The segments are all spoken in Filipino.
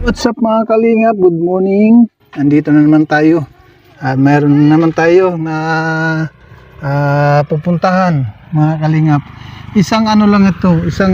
What's up mga kalingap? Good morning. Andito na naman tayo. At mayroon naman tayo na pupuntahan mga kalingap. Isang ano lang ito, isang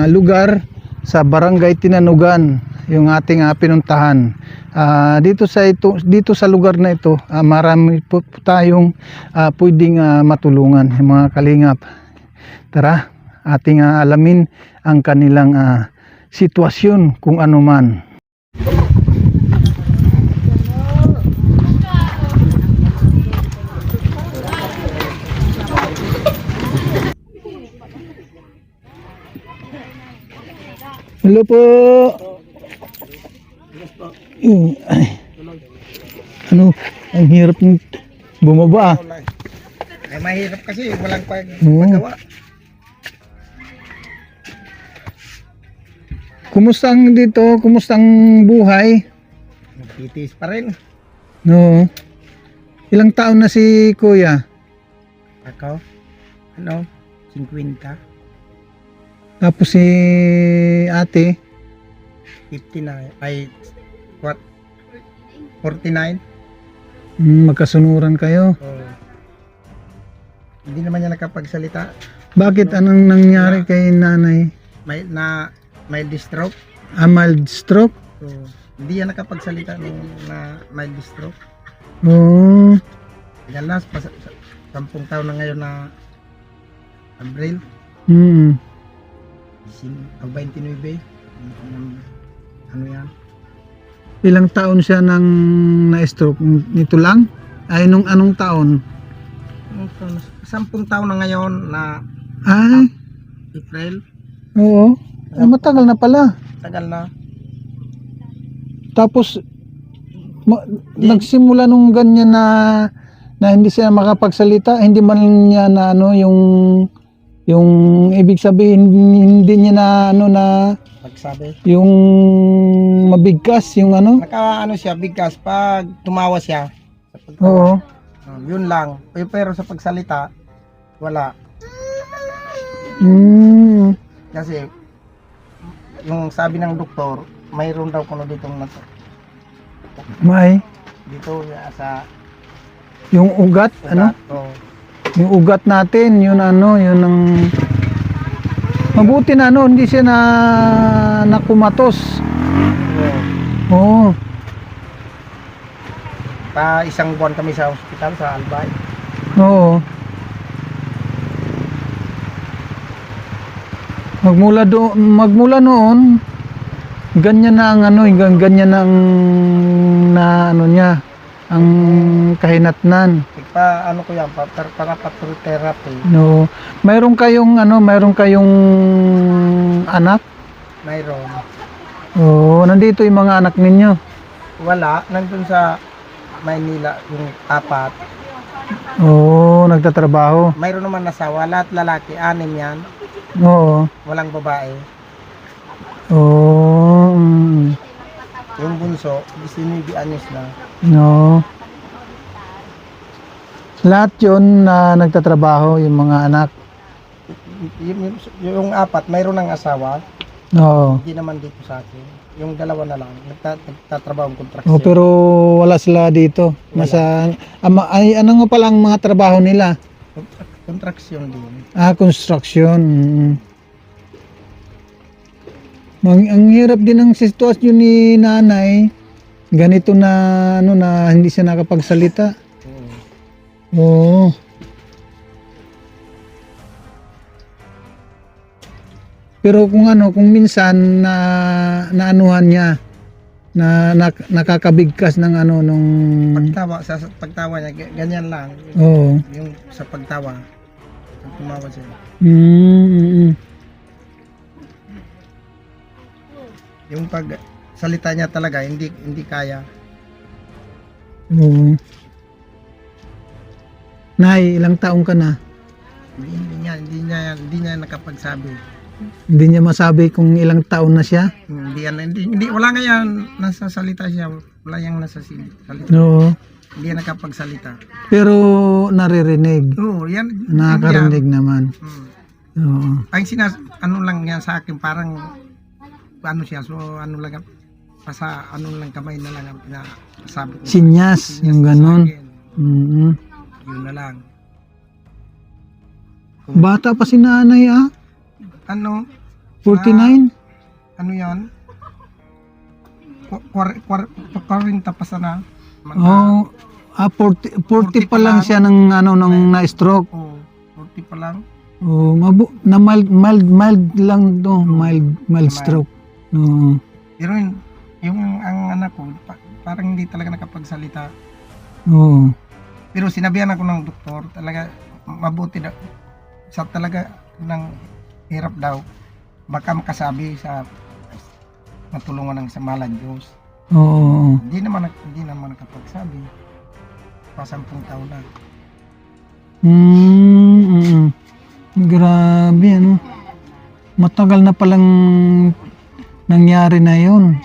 lugar sa Barangay Tinanugan, yung ating pinuntahan. Dito sa lugar na ito, marami po tayong pwedeng matulungan mga kalingap. Tara, ating alamin ang kanilang sitwasyon kung ano man. Hello po. Ay. Ano, ang hirap ng bumaba. Ay, mahirap kasi walang paggawa. Kumusta ang dito? Kumusta ang buhay? Nagtitis pa rin. No. Ilang taon na si Kuya? Ako? 50? Tapos si ate? 59? Ay, what? 49? Magkasunuran kayo. Oh. Hindi naman niya nakapagsalita. Bakit? Anong nangyari kay nanay? May stroke. Mild stroke? So, hindi yan nakapagsalita na mild stroke. Oo. Yan na, 10 taon na ngayon na Abril. 29. Ano yan? Ilang taon siya nang na-stroke? Nito lang? Ay, nung anong taon? 10 taon na ngayon na Ay, April. oo. Ay, matagal na pala. Tagal na. Tapos, nagsimula nung ganyan na hindi siya makapagsalita, hindi man niya na yung ibig sabihin, hindi niya na Pagsabi. yung mabigkas, yung Siya, bigkas pag tumawa siya. Oo. Yun lang. Pero sa pagsalita, wala. Kasi, yung sabi ng doktor, mayroon daw kuno ditong May, dito sa yung ugat, ugat. Oh. yung ugat natin, yun yun ang mabuti na hindi siya nakumatos. Oo. Pa isang buwan kami sa ospital sa Albay. Oo. Magmula noon, ganyan na ang ganyan na ang niya, ang kahinatnan. Pa ko yan, para therapy. No. Mayroon kayong anak? Mayroon. Oo, nandito yung mga anak ninyo. Wala, nandun sa Maynila yung 4. Oo, nagtatrabaho. Mayroon naman asawa, lahat lalaki, 6 yan. Oo. Walang babae. Oo. Yung bunso, 19 anyos na. No. Lahat yun na nagtatrabaho, yung mga anak. Yung 4, mayroon ng asawa. Oo. Hindi naman dito sa akin. Yung 2 na lang, nagtatrabaho ng Oh, kontraksyon. pero wala sila dito. Nasa ano nga palang mga trabaho nila? Kontraksyon din. Construction. Ang hirap din ng sitwasyon ni nanay. Ganito na na hindi siya nakapagsalita. Oo. Pero kung minsan naanuhan niya nakakabigkas ng nung Pagtawa niya ganyan lang. Oo. Yung sa pagtawa, pag tumawa siya. Yung pag salita niya talaga hindi kaya. Oo. Nay, ilang taong ka na? Hindi niya nakapagsabi. Hindi niya masabi kung ilang taon na siya? Hindi wala nga yan nasasalita siya. Wala yang nasasalita. Oo. Hindi yan nakapagsalita. Pero naririnig. Oo, yan. Nakakarinig naman. Oo. Ang ano lang yan sa akin, parang ano siya, so ano lang, Sa ano lang kamay na lang ang pinasabi ko. Sinyas, yung sa ganon. akin. Mm. Yun na lang. Bata pa si nanay Ano? 49? Ano yan? 40 pa sana. Oh, 40 pa lang siya ng ano nang na-stroke. Oh, 40 pa lang. Oh, na mild lang do, mild stroke. No. Pero yung ang anak ko, parang hindi talaga nakapagsalita. Oo. Pero sinabihan ako ng doktor, talaga mabuti daw. Sa talaga ng hirap daw, baka makasabi sa matulungan ng samalan Diyos. Oo. Hindi naman nakapagsabi. Pa 10 taon na. Grabe ano. Matagal na palang nangyari na 'yon.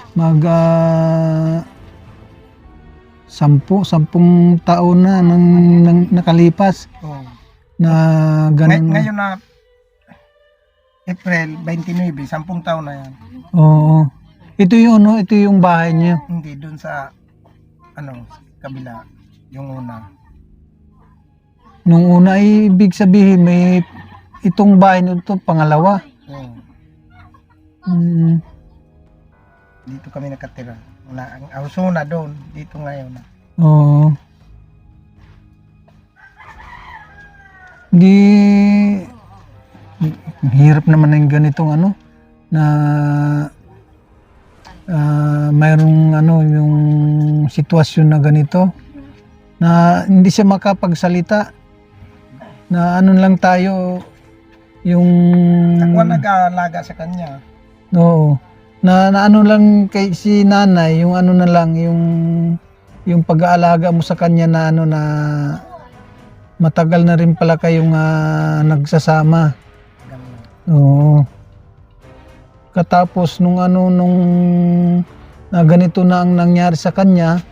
Sampung taon na nang nakalipas Oh. na ganun. Ngayon na April 29, 10 taon na yan. Oo. Ito yung bahay niyo. Hindi doon sa kabila, yung una. Nung una ay ibig sabihin may itong bahay nito pangalawa. Oh. Mm. Dito kami nakatira. Ang auso na doon, dito ngayon na. Oo. Di hirap naman ng ganitong na mayroong yung sitwasyon na ganito na hindi siya makapagsalita na lang tayo yung Ako ang nag-aalaga sa kanya. oo na lang kay si nanay yung na lang yung pag-aalaga mo sa kanya na na matagal na rin pala kayong nagsasama. Ganun. Oo. Katapos nung na ganito na ang nangyari sa kanya,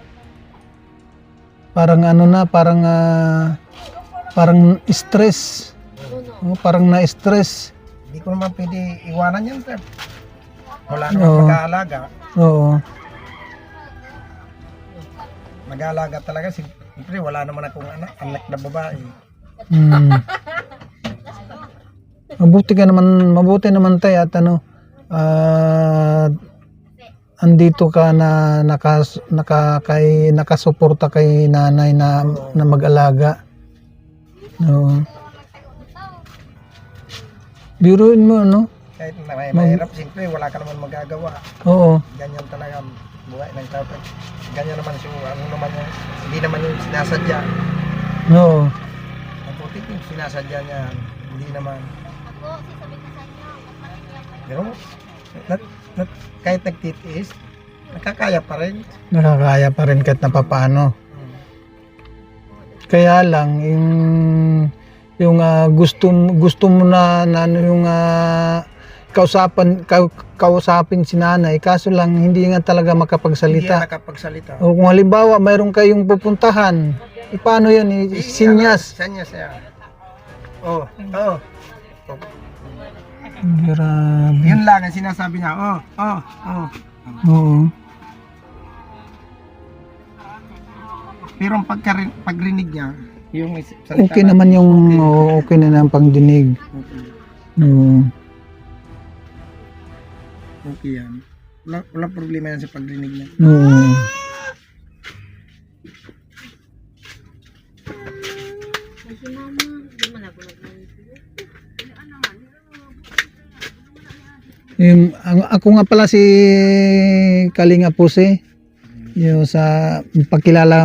parang parang stress. Parang na-stress. Hindi ko naman pwede iwanan yan, sir. Wala naman Oo. mag-aalaga. Oo. Mag-aalaga talaga. Siyempre, wala naman akong anak na babae. Mm. Mabuti naman tayo at andito ka na nakasuporta kay nanay na mag-alaga. No. Biruin mo Kahit mahirap, siyempre, wala ka naman magagawa. Oo. Ganyan talaga ang buhay ng tao. Ganyan naman hindi naman yung sinasadya. Oo. Mabuti yung sinasadya niya, hindi naman. Pero, kahit nagtitiis, nakakaya pa rin. Nakakaya pa rin kahit napapaano. Kaya lang yung gusto mo na yung kausapin si nanay, kaso lang hindi nga talaga Hindi makapagsalita. yan nakapagsalita. O kung halimbawa mayroon kayong pupuntahan, paano yun? Sinyas. Sinyas yan. Oh. Grabe. Yun lang ang sinasabi niya. Oh. Oo. Pero ang pagrinig niya, yung salita Okay naman yung okay na ang pangdinig. Okay. Oo. Okay yan. Wala problema yan sa pagrinig niya. Oo. Ako nga pala si Kalinga Puse. Yung sa magpakilala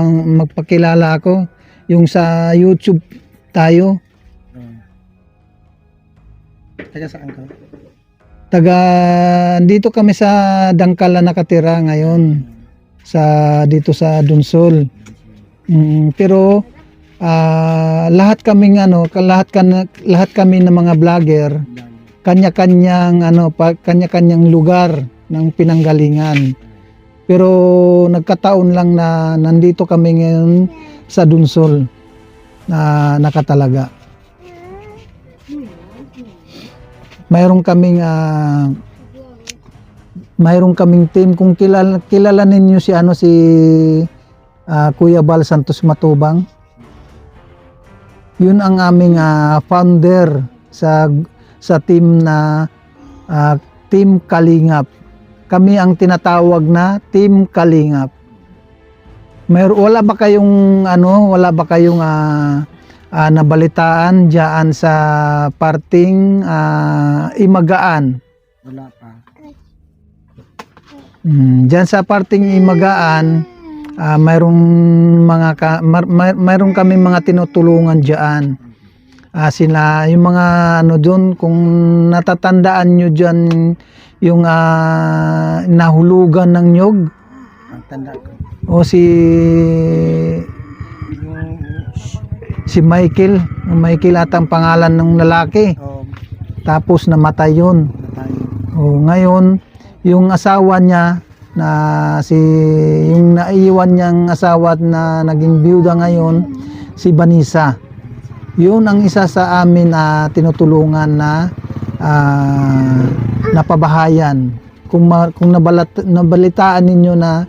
ako. Yung sa YouTube tayo. Taga saan ka? Dito kami sa Dangkala nakatira ngayon. Dito sa Dunsol. Pero lahat kami ng mga vlogger kanya-kanyang lugar ng pinanggalingan. Pero nagkataon lang na nandito kami ngayon sa Dunsol na nakatalaga. Mayroon kaming mayroon kaming team. Kung kilala ninyo si Kuya Bal Santos Matubang, yun ang aming founder sa team na Team Kalingap. Kami ang tinatawag na Team Kalingap. Wala ba kayong nabalitaan diyan sa parting Imagaan? Wala pa. Diyan sa parting Imagaan, mayroon kami mga tinutulungan diyan. Sila yung mga doon, kung natatandaan nyo diyan yung nahulugan ng nyog, Ang tanda ko. o si Michael at ang pangalan ng lalaki, tapos namatay yun. Ngayon yung asawa niya yung naiwan niyang asawa na naging byuda ngayon, si Vanessa, yun ang isa sa amin tinutulungan na napabahayan. Kung nabalitaan ninyo na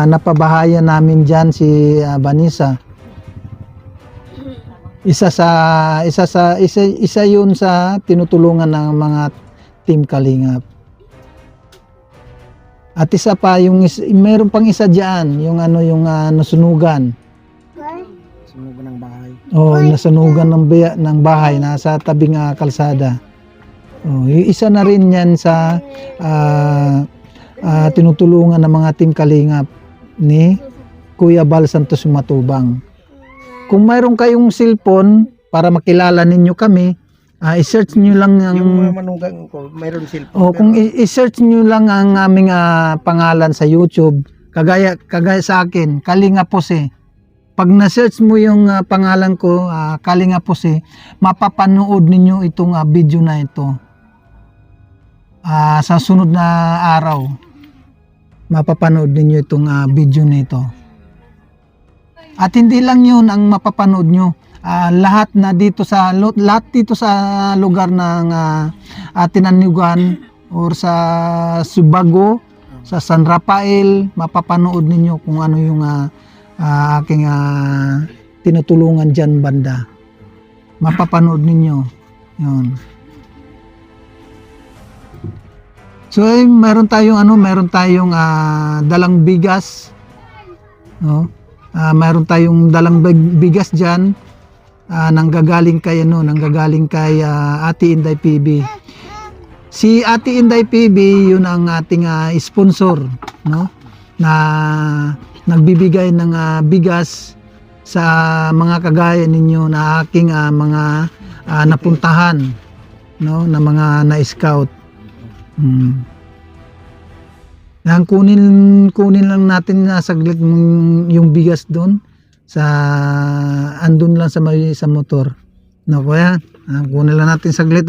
napabahayan namin diyan si Vanessa, isa yun sa tinutulungan ng mga Team Kalingap. At isa pa, mayroon pang isa diyan, yung nasunugan. Sunugan ng bahay. Nasunugan ng bahay nasa tabing kalsada. Yung isa na rin yan sa tinutulungan ng mga Team Kalingap ni Kuya Bal Santos Matubang. Kung mayroon kayong cellphone para makilala ninyo kami, i-search nyo lang Yung mga manugang ko, mayroon cellphone. kung i-search nyo lang ang aming pangalan sa YouTube, kagaya sa akin, Kalinga Pose. Pag na-search mo yung pangalan ko, Kalinga Pose, mapapanood ninyo itong video na ito. Sa sunod na araw, mapapanood ninyo itong video na ito. At hindi lang yun ang mapapanood nyo. Lahat dito sa lugar ng Tinanyugan or sa Subago, sa San Rafael, mapapanood ninyo kung ano yung aking tinutulungan dyan banda. Mapapanood ninyo yun. So meron tayong dalang bigas, no? Meron tayong dalang bigas diyan, nanggagaling kay Ate Inday PB. Si Ate Inday PB, yun ang ating sponsor, no? Na nagbibigay ng bigas sa mga kagaya ninyo na aking mga napuntahan, no, na mga na-scout. Kunin lang natin saglit yung bigas doon andun lang sa motor. No, kuya, kunin lang natin saglit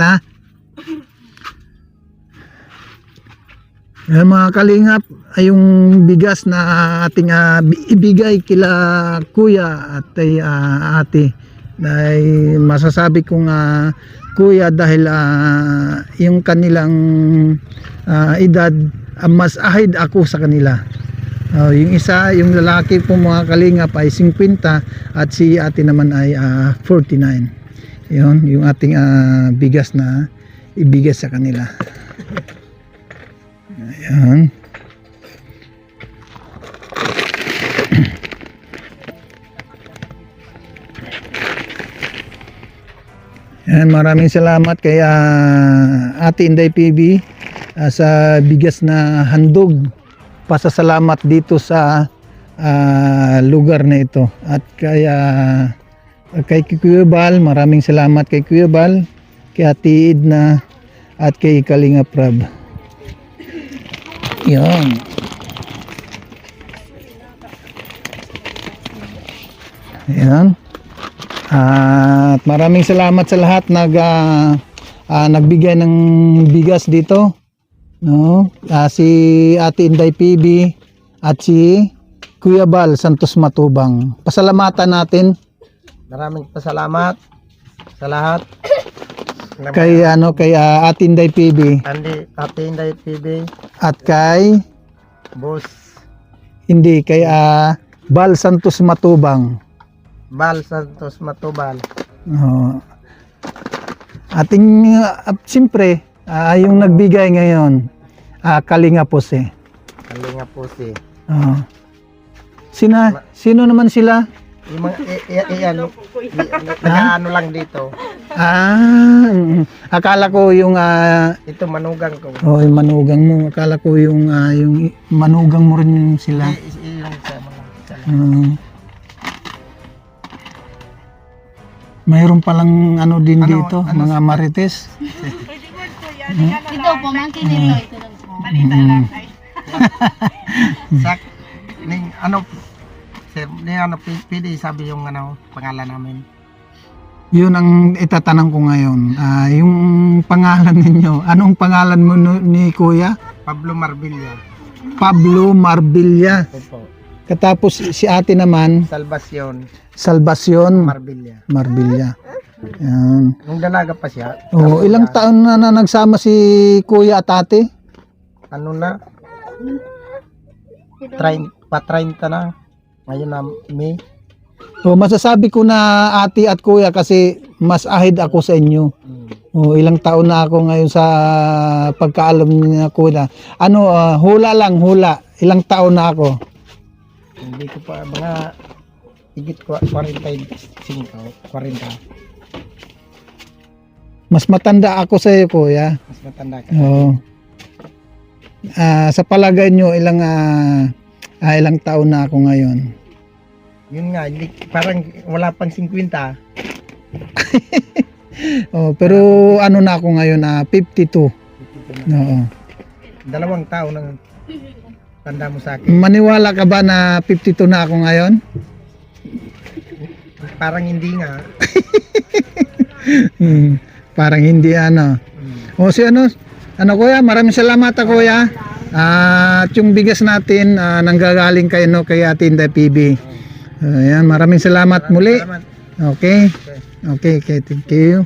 Yan mga kalingap, ay yung bigas na ating ibigay kila kuya at ate. Dahil masasabi kong kuya dahil yung kanilang edad, mas ahid ako sa kanila. Yung lalaki po mga kalingap ay 50 at si ate naman ay 49. Yun, yung ating bigas na ibigay sa kanila. Ayan. Ayan, maraming salamat kay Ate Inday PB sa bigas na handog. Pasasalamat dito sa lugar na ito. At kay Kuya Bal, maraming salamat kay Kuya Bal, kay Ate Edna at kay Kalinga Prab. Yan. Yan. At maraming salamat sa lahat nagbigay ng bigas dito, no? Si Ate Inday PB at si Kuya Bal Santos Matubang. Pasalamatan natin. Maraming pasalamat sa lahat. kay Atinday PB Andi, Ate Inday TV, at kay Boss hindi kay Bal Santos Matubang. Bal Santos Matubal. Oh. Ating siyempre yung nagbigay ngayon Kalinga Pose. Kalinga po si. Oh. Sino naman sila? Yung mga nag-ano lang dito. Akala ko yung Ito manugang ko. yung manugang mo. Akala ko yung manugang mo rin yung sila. Yung sa mga Mayroon palang ano din Ano- dito, ano- mga marites. Ito po, mangkin ito. Ito lang po. sak ning pwede sabi yung pangalan namin. Yun ang itatanong ko ngayon. Yung pangalan ninyo, anong pangalan mo ni Kuya? Pablo Marbilla. Pablo Marbilla. Opo. Katapos si ate naman, Salvacion Marbilla. Yan. Nung dalaga pa siya. Ilang taon na nagsama si Kuya at ate? Ano na? 30 na. Ngayon na May. Masasabi ko na ate at kuya kasi mas ahead ako sa inyo. Ilang taon na ako ngayon sa pagkaalam niya kuya. Hula lang, hula. Ilang taon na ako? Hindi ko pa mga higit ko 45, 40. Mas matanda ako sa iyo kuya. Mas matanda ka. Oo. Sa palagay nyo, ilang taon na ako ngayon? Yun nga, parang wala pang 50. Pero ano na ako ngayon, 52. Oo. 2 taon ang tanda mo sa akin. Maniwala ka ba na 52 na ako ngayon? Parang hindi nga. Parang hindi kuya, maraming salamat kuya. At yung bigas natin nanggagaling kay kay Inday PB. Ayan, maraming salamat muli. Salamat. Okay, thank you.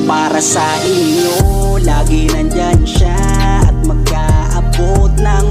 Para sa inyo, lagi nandyan siya at mag-aabot ng